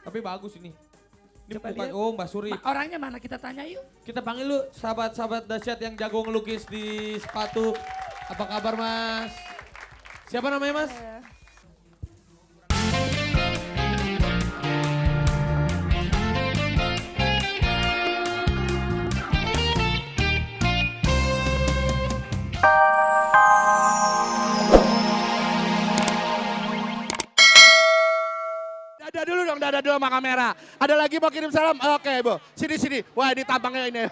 Tapi bagus ini. Ini Coba bukan, lihat. oh Mbak Suri. Orangnya mana kita tanya yuk. Kita panggil lu sahabat-sahabat dahsyat yang jago ngelukis di sepatu. Apa kabar Mas? Siapa namanya Mas? Dada dulu dong, dada dulu sama kamera. Ada lagi mau kirim salam? Oke, Bu. Sini, sini. Wah, ini tampangnya ini.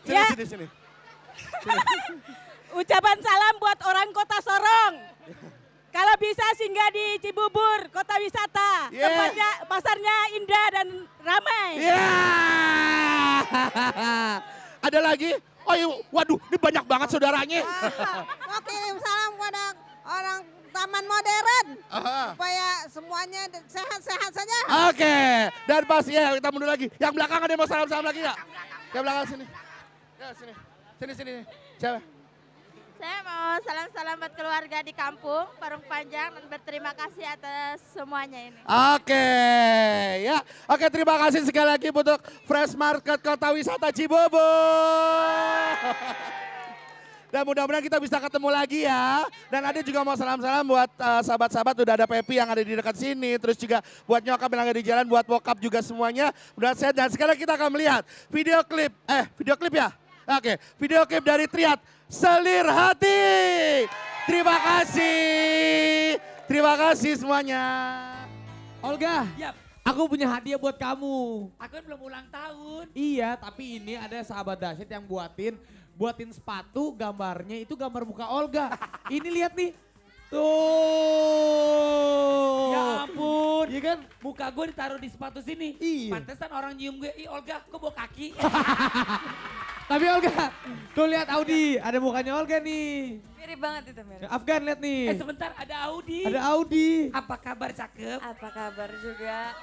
Sini, Ya. sini, sini. Ucapan salam buat orang Kota Sorong. Kalau bisa singgah di Cibubur, kota wisata. Yeah. Tempatnya, pasarnya indah dan ramai. Iya. Ada lagi? Oh, iya. Waduh, ini banyak banget saudaranya. Mau kirim salam kepada orang Taman Modern Aha. supaya semuanya sehat-sehat saja. Oke, dan pas ya kita mundur lagi. Yang belakang ada yang mau salam-salam lagi nggak? Yang belakang sini. Ya sini, sini sini. Siapa? Saya mau salam-salam buat keluarga di kampung, Parung Panjang, dan berterima kasih atas semuanya ini. Oke, ya. Oke, terima kasih sekali lagi untuk Fresh Market Kota Wisata Cibubur. Dan mudah-mudahan kita bisa ketemu lagi ya. Dan ada juga mau salam-salam buat sahabat-sahabat, udah ada Pepi yang ada di dekat sini. Terus juga buat nyokap yang ada di jalan, buat bokap juga semuanya. Mudah sehat dan sekarang kita akan melihat video klip ya? Oke, video klip dari Triad, Selir Hati. Terima kasih. Terima kasih semuanya. Olga, Yap. aku punya hadiah buat kamu. Aku kan belum ulang tahun. Iya, tapi ini ada sahabat dahsyat yang buatin sepatu, gambarnya itu gambar muka Olga. Ini lihat nih. Tuh. Ya ampun. Iya kan? Muka gue ditaruh di sepatu sini. Iya. Pantesan orang nyium gue, ih Olga kok bawa kaki. Tapi Olga, tuh lihat Audi, ada mukanya Olga nih. Mirip banget itu, mirip. Afgan lihat nih. Sebentar ada Audi. Ada Audi. Apa kabar cakep? Apa kabar juga?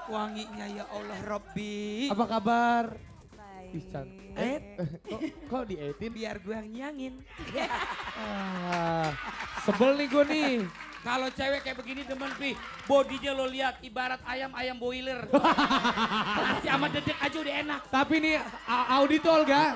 Wanginya ya Allah Robbi. Apa kabar? Baik. Kok dietin? Biar gue yang nyangin. Ah, sebel nih gue nih. Kalau cewek kayak begini demen Pi, bodinya lo lihat ibarat ayam boiler. Masih sama dedek aja udah enak. Tapi nih Audi tuh Olga.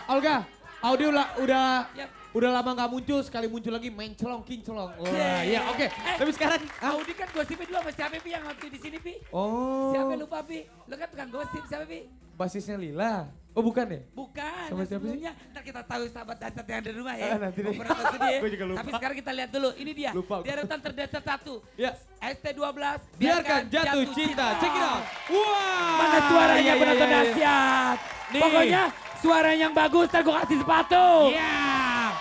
Olga, Audi Yap. udah lama nggak muncul, sekali muncul lagi main celong kinclong. Wah, Yeah. iya oke. Tapi sekarang Audi kan gosipnya dulu sama siapa Pi yang waktu di sini Pi? oh. Siapa lupa Pi? Lo kan tukang gosip siapa Pi? Basisnya Lila. Oh bukan ya? Bukan, Sama yang siapa sih? sebelumnya. Ntar kita tahu sahabat dasar yang ada di rumah ya. Nanti deh. Beberapa sedih. Gue juga lupa. Tapi sekarang kita lihat dulu, ini dia. Lupa. Di deretan terdasar satu. Ya. ST12, Biarkan jatuh cinta. Check it out. Wah. Mana suaranya Iya, iya, penonton iya, iya. dahsyat. Nih. Pokoknya suara yang bagus, ntar gue kasih sepatu. Iya.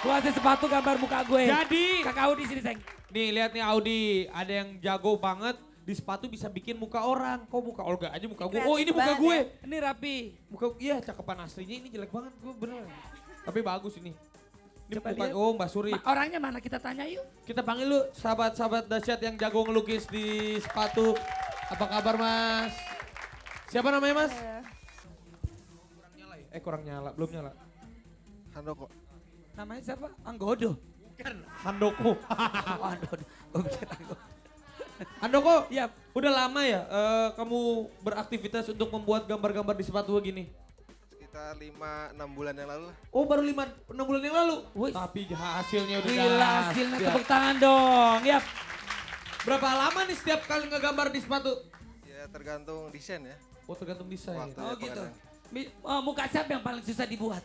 Gue kasih sepatu gambar muka gue. Jadi Kakak Audi sini sayang. nih lihat nih Audi, ada yang jago banget di sepatu bisa bikin muka orang. Kok muka Olga aja muka gue. Oh ini muka Kreatif gue. banget Ini rapi. Muka iya cakepan aslinya ini jelek banget gue bener. Tapi bagus ini. Ini Coba bukan, lihat. oh Mbak Suri. Orangnya mana kita tanya yuk. Kita panggil lu sahabat-sahabat dahsyat yang jago ngelukis di sepatu. Apa kabar Mas? Siapa namanya Mas? Kurang nyala ya? Kurang nyala, belum nyala. Handoko. Namanya siapa? Anggodo. Bukan, Handoko. Oh, Anggodo. Gue pikir Anggodo. Handoko, Iya. udah lama ya kamu beraktivitas untuk membuat gambar-gambar di sepatu begini? Sekitar 5-6 bulan yang lalu lah. Oh baru 5-6 bulan yang lalu? Wih. Tapi hasilnya udah Gila dahsyat. hasilnya tepuk tangan dong. Yap. Berapa lama nih setiap kali ngegambar di sepatu? Ya tergantung desain ya. Oh tergantung desain. Waktu. Oh Ya, gitu. pokoknya. Muka siapa yang paling susah dibuat?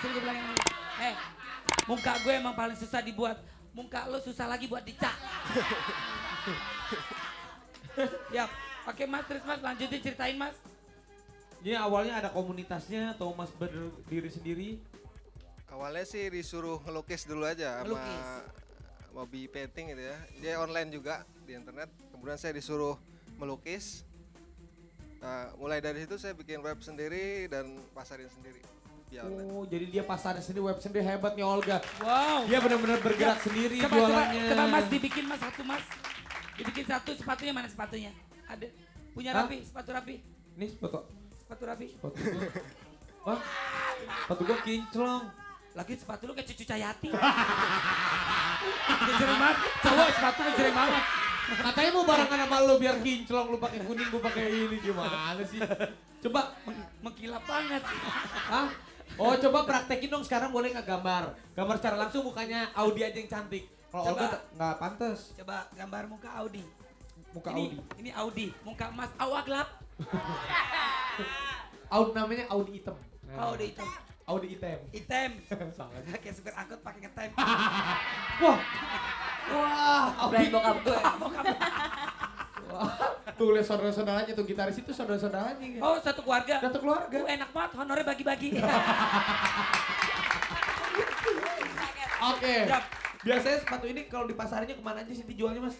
Sini gue bilangin dulu. Muka gue emang paling susah dibuat. Muka lo susah lagi buat dicat. Ya, oke Mas, terus Mas lanjutin ceritain Mas. Jadi awalnya ada komunitasnya atau Mas berdiri sendiri? Awalnya sih disuruh ngelukis dulu aja sama Ngelukis. hobi painting gitu ya. Dia online juga di internet. Kemudian saya disuruh melukis. Nah, mulai dari situ saya bikin web sendiri dan pasarin sendiri. Via online. Oh jadi dia pasarin sendiri, web sendiri hebat nih Olga. Wow. Dia benar-benar bergerak sendiri Coba, jualannya. coba Mas dibikin Mas satu Mas. Dibikin satu sepatunya mana sepatunya? Ada. Punya Hah? rapi, sepatu rapi. Nih sepatu. Sepatu rapi. Sepatu gua. Wah, Sepatu gue kinclong. Lagi sepatu lu kayak cucu Cayati. Ngejreng banget, cowok sepatu ngejreng banget. Katanya mau barengan sama lu biar kinclong, lu pakai kuning, gue pakai ini, gimana sih? Coba, Mengkilap banget. Hah? Oh coba praktekin dong sekarang, boleh nggak gambar? Gambar secara langsung mukanya Audi aja yang cantik. Kalau Coba. Olga nggak pantas. Coba gambar muka Audi. Muka ini, Audi. Ini Audi, muka Mas Awak Audi namanya Audi hitam. Audi itu. Audi hitam. Item. Salah. Kayak supir angkot pakai ngetem. Wah. Wah. Brand bokap gue. Wah. Tuh lihat saudara-saudaranya tuh, gitaris itu saudara-saudaranya. Oh satu keluarga. Satu keluarga. Enak banget, honornya bagi-bagi. Oke. Siap. Biasanya sepatu ini kalau dipasarinnya kemana aja sih dijualnya mas?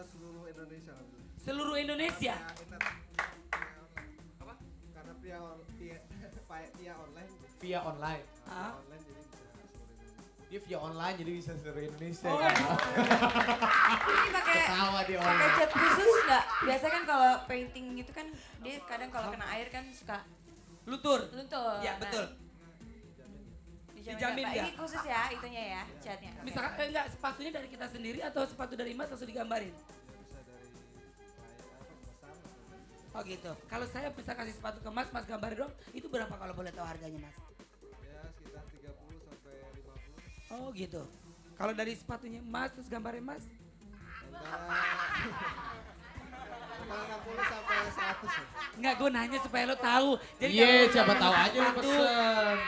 Seluruh Indonesia alhamdulillah. Seluruh Indonesia. Apa? Karena via online. Via online. Ah. Online jadi bisa seluruh Indonesia. Dia via online jadi bisa seluruh Indonesia. Oh. Ini pakai Ketawa dia pakai online. cat khusus nggak? Biasa kan kalau painting gitu kan dia kadang kalau kena air kan suka Lutur. luntur. Ya betul. Dijamin Pak. nggak? Ini khusus ya itunya ya catnya. Oke. Misalkan enggak sepatunya dari kita sendiri atau sepatu dari Mas langsung digambarin? Bisa dari pemesan atau Oh gitu. Kalau saya bisa kasih sepatu ke Mas, Mas gambarin dong. Itu berapa kalau boleh tahu harganya Mas? ya sekitar 30 sampai 50. Oh gitu. Kalau dari sepatunya Mas terus gambarin Mas? Antara 60 sampai 100 ya. Enggak, gue nanya supaya lo tahu. Jadi Iya, kalau siapa gambarin tahu aja lu sepatu- pesen.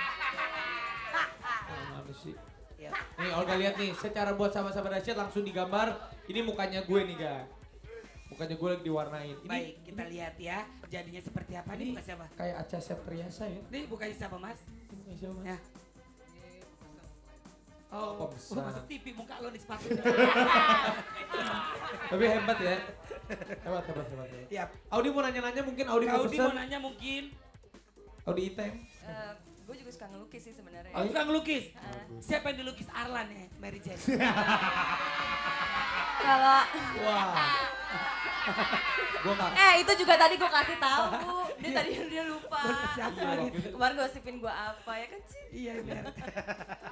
Mana sih? Ya. Nih Olga lihat nih, secara buat sahabat-sahabat dahsyat langsung digambar. Ini mukanya gue nih ga. Mukanya gue lagi diwarnain. Ini Baik, kita lihat ya. Jadinya seperti apa nih? Bukan siapa? kayak Acha Septriasa ya. Ini bukannya siapa Mas? Ini bukan siapa, Mas? Ya. Oh, Pemesan. udah masuk TV muka lo di sepatu. Tapi hebat ya. Hebat. Tiap. Audi mau nanya-nanya mungkin Audi mau Audi pesan. mau nanya mungkin. Audi item. Gue juga suka ngelukis sih sebenarnya. Oh, suka ngelukis? Siapa yang dilukis Arlan ya? Mary Jane. Kalau Wah. Gua nggak. itu juga tadi gue kasih tahu. Dia lupa. Siapa Iya, lagi? Kemarin gosipin gue apa ya kan sih? Iya benar.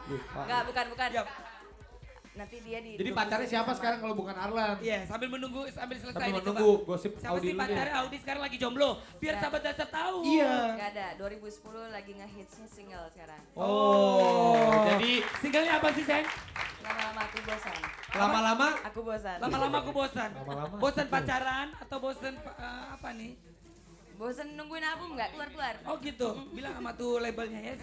Lupa. Enggak, bukan. Yap. Nanti dia di Jadi pacarnya siapa sekarang kalau bukan Arlan? Iya, sambil menunggu, sambil selesai Sambil nih, menunggu coba. gosip Siapa Audi sih dulu pacarnya deh. Audi sekarang lagi jomblo? Biar Ya. sahabat dasar tahu. Iya. Gak ada, 2010 lagi ngehitsnya single sekarang. Oh, jadi Singlenya apa sih, Seng? Lama-lama aku bosan. lama-lama Aku bosan. Lama-lama aku bosan. Lama-lama. Bosan pacaran atau bosan apa nih? Bosan nungguin album nggak keluar-keluar. Oh gitu. Bilang sama tuh labelnya ya.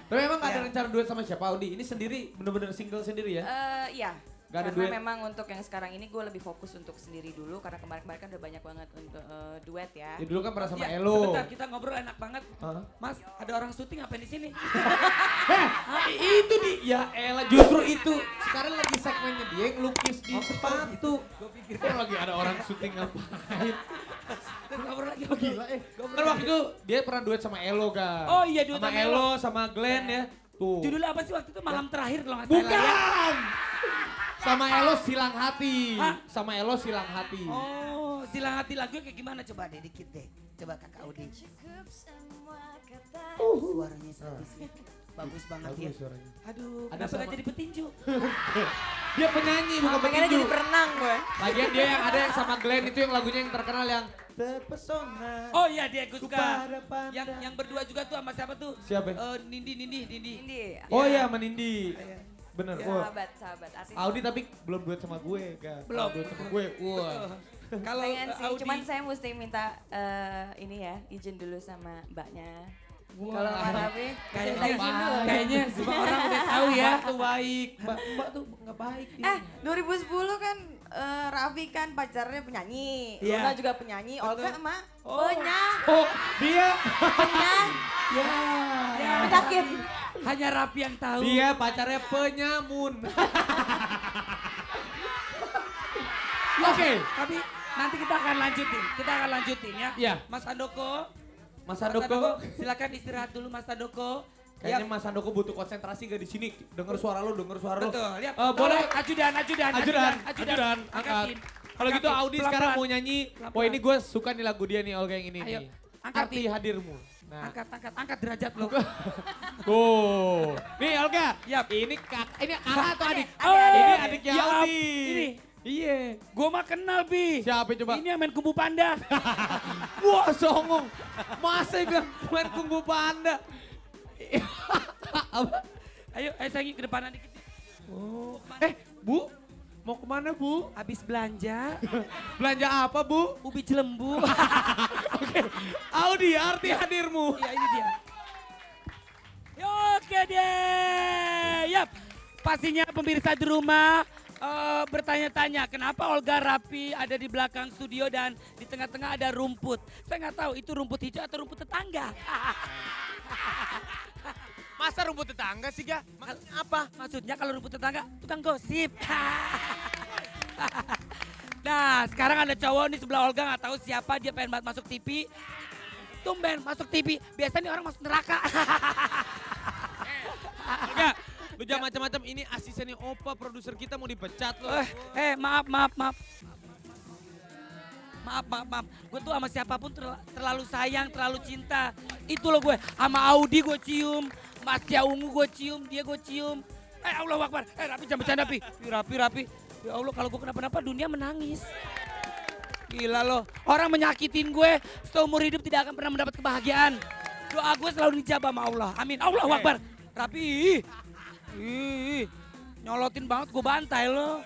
tapi emang gak ada Ya. rencana duet sama siapa Audi? Ini sendiri bener-bener single sendiri ya? Iya. Gak ada Karena duet? memang untuk yang sekarang ini gue lebih fokus untuk sendiri dulu karena kemarin-kemarin kan udah banyak banget untuk duet ya. Ya dulu kan pernah sama Ya, Elo. sebentar kita ngobrol enak banget. Hah? Mas, ada orang syuting apa di sini? Itu ya elah justru itu. Sekarang lagi segmennya dia yang lukis di sepatu. Gue pikir Kok lagi ada orang syuting ngapain? ngobrol lagi. Gila Kan waktu itu dia pernah duet sama Elo kan? Oh iya, duet sama sama Elo, sama Glenn ya. Tuh. Judulnya apa sih waktu itu malam terakhir kalau nggak salah ya? Bukan! Sama Elo Silang Hati. Hah? Sama Elo Silang Hati. Oh, silang hati lagunya kayak gimana coba deh dikit deh. Coba Kakak Audi. Suaranya sadis ya. Bagus banget ya. Bagus suaranya. Aduh, Ada kenapa nggak sama- jadi petinju? Dia penyanyi bukan Pengennya petinju. jadi perenang gue. Lagian dia yang ada yang sama Glenn itu yang lagunya yang terkenal yang terpesona. Oh iya dia gue suka. Kepada pandang. Yang berdua juga tuh sama siapa tuh? Siapa? Nindi. Ini Oh iya sama Nindi. Iya. Bener. Iya. Wah. sahabat artis. Audi tapi belum duet sama gue kan. Belum. Duet sama gue. Wah. Kalau Pengen sih, Audi, cuman saya mesti minta ini ya izin dulu sama mbaknya. Wah. Kalau Mbak Rafi, kayaknya minta izin dulu. kayaknya semua orang udah tahu ya. Mbak tuh baik. Mbak tuh nggak baik. 2010 kan Raffi kan pacarnya penyanyi, Iya. Luna juga penyanyi, Olga sama Oh. Oh dia. Ya. penyakit. Hanya Rapi yang tahu. Dia pacarnya penyamun. Oke. Tapi nanti kita akan lanjutin ya. Iya. Mas Andoko. Mas Handoko. Silakan istirahat dulu Mas Andoko. Kayaknya Mas Handoko butuh konsentrasi gak di sini. Denger suara lu, denger suara lu. Betul. Lihat. Boleh. Ajudan. Ajudan, angkat. Kalau gitu Audi Pelan-pelan. sekarang mau nyanyi. Pelan-pelan. Wah ini gue suka nih lagu dia nih Olga yang ini Ayo, nih. angkat Arti hadirmu. Nah. Angkat derajat lo. Tuh. Nih Olga. Yap. Ini kakak atau adik? Oh, Ini adiknya ya, Aldi. Ini. Iya. Gue mah kenal, Bi. Siapa coba? Ini yang main kubu panda. Wah songong. Masa bilang main kungfu panda. Apa? Ayo sayang ke depanan dikit. Oh. Bu. Mau kemana Bu? Habis belanja, Belanja apa Bu? ubi jelembu. Oke. Audi arti hadirmu. Iya ini dia. Oke deh. Yap. Pastinya pemirsa di rumah bertanya-tanya kenapa Olga Rapi ada di belakang studio dan di tengah-tengah ada rumput. Saya nggak tahu itu rumput hijau atau rumput tetangga. Masa rumput tetangga sih Ga? Maksudnya apa? Maksudnya kalau rumput tetangga tukang gosip. Nah sekarang ada cowok nih sebelah Olga nggak tahu siapa dia pengen banget masuk TV. Tumben masuk TV, biasanya orang masuk neraka. Olga, lu jangan macam-macam. Ini asistennya Opa, produser kita mau dipecat loh. Maaf. Gue tuh sama siapapun terlalu sayang, terlalu cinta. Itu loh gue, sama Audi gue cium, Mas Ungu gue cium, dia gue cium. Allah Akbar, Rapi jangan bercanda Pi. Rapi. Ya Allah kalau gue kenapa-napa dunia menangis. Gila loh, orang menyakitin gue seumur hidup tidak akan pernah mendapat kebahagiaan. Doa gue selalu dijabah sama Allah, amin. Allah Akbar, Rapi. Nyolotin banget gue bantai lo.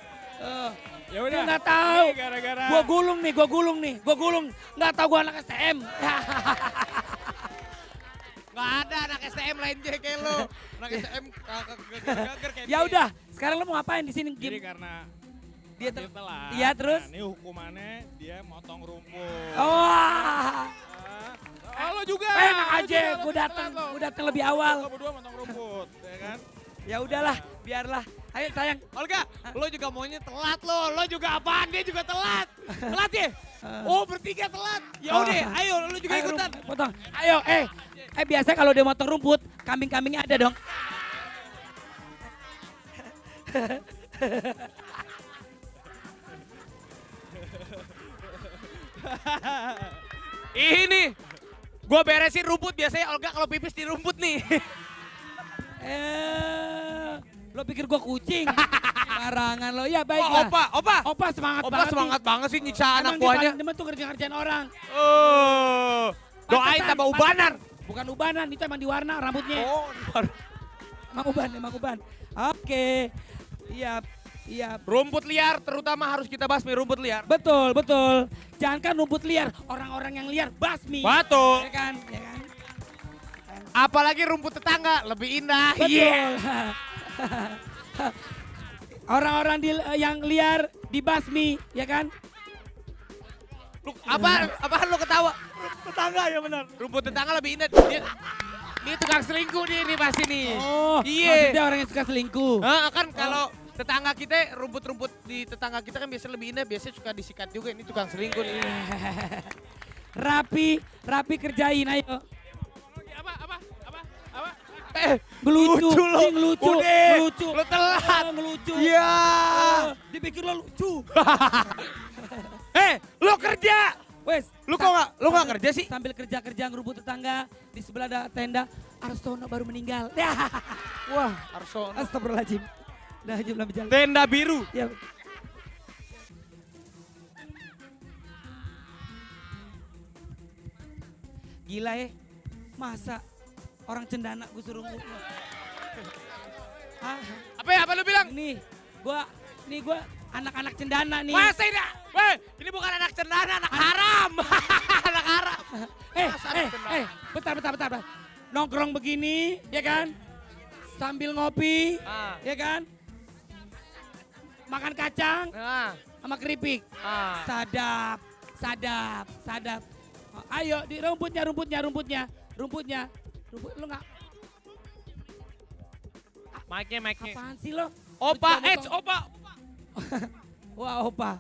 Ya Gue udah. nggak tahu. Gara-gara. Gue gulung. Nggak tahu gue anak STM. Gak ada anak STM lain J kayak lo. Anak STM gager kayak Ya udah, sekarang lo mau ngapain di sini? Jadi karena Dia dia telat. Iya terus? Nah, ini hukumannya dia motong rumput. Oh, lo juga. enak lo aja. juga, lo Gue datang, telat lo. gue datang lebih awal. Lo berdua motong rumput, ya kan? Ya udahlah, biarlah. Ayo sayang. Olga, lo juga maunya telat lo juga apaan? Dia juga telat. Telat ya? Oh bertiga telat. Ya udah, ayo lo juga Ayo, ikutan. potong. Ayo, biasa kalau dia motong rumput, kambing-kambingnya ada dong. Ini, gue beresin rumput biasanya Olga kalau pipis di rumput nih. Lo pikir gue kucing? Barangan lo, ya baiklah. Opa semangat Opa banget. semangat banget sih nyiksa anak Emang dia buahnya. paling demen tuh kerjaan orang. Doain Pantesan, tambah ubanan. Bukan ubanan, itu emang diwarna rambutnya. Oh, Emang uban. Oke. Iya. rumput liar terutama harus kita basmi rumput liar. Betul. Jangankan rumput liar, orang-orang yang liar basmi. Betul. Ya kan? Apalagi rumput tetangga lebih indah. Betul. Orang-orang yang liar dibasmi, ya kan? Apaan lu ketawa? Tetangga ya benar. Rumput tetangga lebih indah. Dia tukang selingkuh nih pasti nih. Oh, Iya. maksudnya orang yang suka selingkuh. Kan kalau tetangga kita, rumput-rumput di tetangga kita kan biasanya lebih indah, biasanya suka disikat juga. Ini tukang selingkuh nih. Rapi kerjain, ayo. Apa? Ngelucu, lo. ngelucu. Lo telat. Ngelucu. Iya. Dipikir lo lucu. Lo kerja. Wes, Lo nggak kerja sih? sambil kerja ngerubut tetangga, di sebelah ada tenda, Arstono baru meninggal. Wah, Arsono. Astagfirullahaladzim. Dah jumlah berjalan. Tenda biru. Ya. Gila ya, masa orang cendana gue suruh Apa lu bilang? Nih gua anak-anak cendana nih. Masa ini? Weh, ini bukan anak cendana, anak haram. Anak haram. Bentar. Nongkrong begini, ya kan? Sambil ngopi, ya kan? Makan kacang sama keripik. Sadap. Ayo di rumputnya. Rumput lu nggak? Mic-nya. Apaan sih lo? Opa. Wah, opa.